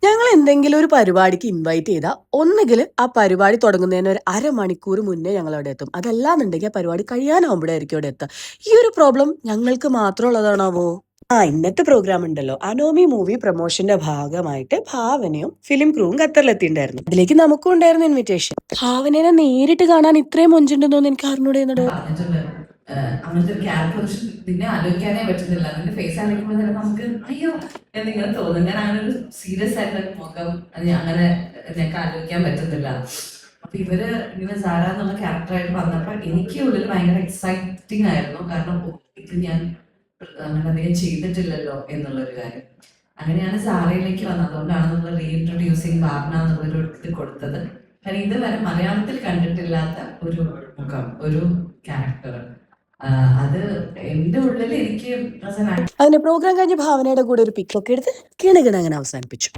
ഞങ്ങൾ എന്തെങ്കിലും ഒരു പരിപാടിക്ക് ഇൻവൈറ്റ് ചെയ്താൽ ഒന്നുകിൽ ആ പരിപാടി തുടങ്ങുന്നതിന് ഒരു അരമണിക്കൂർ മുന്നേ ഞങ്ങൾ അവിടെ എത്തും. അതല്ലാന്നുണ്ടെങ്കിൽ ആ പരിപാടി കഴിയാനാവുമ്പോഴായിരിക്കും അവിടെ എത്തുക. ഈ ഒരു പ്രോബ്ലം ഞങ്ങൾക്ക് മാത്രമുള്ളതാണാവോ? ഇന്നത്തെ പ്രോഗ്രാം ഉണ്ടല്ലോ, അനോമി മൂവി പ്രൊമോഷന്റെ ഭാഗമായിട്ട് ഭാവനയും ഫിലിം ക്രൂവും ഖത്തറിലെത്തിണ്ടായിരുന്നു. അതിലേക്ക് നമുക്കും ഉണ്ടായിരുന്നു ഇൻവിറ്റേഷൻ. ഭാവനയെ നേരിട്ട് കാണാൻ ഇത്രയും മൊഞ്ചുണ്ടെന്നോ എനിക്ക് അറിഞ്ഞൂടെന്നോ. അങ്ങനത്തെ ഒരു ക്യാരക്ടർ പിന്നെ ആലോചിക്കാനേ പറ്റുന്നില്ല. അതിന്റെ ഫേസ് ആലോചിക്കുമ്പോൾ തന്നെ നമുക്ക് അയ്യോ എന്നിങ്ങനെ തോന്നും. ഞാൻ അങ്ങനെ ഒരു സീരിയസ് ആയിട്ടുള്ള മുഖം അങ്ങനെ ഞങ്ങൾക്ക് ആലോചിക്കാൻ പറ്റുന്നില്ല. അപ്പൊ ഇവര് ഇങ്ങനെ സാര എന്നുള്ള ക്യാരക്ടറായിട്ട് വന്നപ്പോൾ എനിക്ക് ഉള്ളിൽ ഭയങ്കര എക്സൈറ്റിംഗ് ആയിരുന്നു. കാരണം ഇത് ഞാൻ അങ്ങനെ അധികം ചെയ്തിട്ടില്ലല്ലോ എന്നുള്ളൊരു കാര്യം. അങ്ങനെയാണ് സാറയിലേക്ക് വന്നത്. അതുകൊണ്ടാണ് നമ്മൾ റീഇൻട്രൊഡ്യൂസിങ് ഭാവന എന്നുള്ളൊരു ഇത് കൊടുത്തത്. കാരണം ഇതുവരെ മലയാളത്തിൽ കണ്ടിട്ടില്ലാത്ത ഒരു മുഖം, ഒരു ക്യാരക്ടർ. അത് എന്റെ ഉള്ളിൽ എനിക്ക് അതിന്റെ പ്രോഗ്രാം കഴിഞ്ഞ് ഭാവനയുടെ കൂടെ ഒരു പിക്കൊക്കെ എടുത്ത് കിണുകിണ അങ്ങനെ അവസാനിപ്പിച്ചു.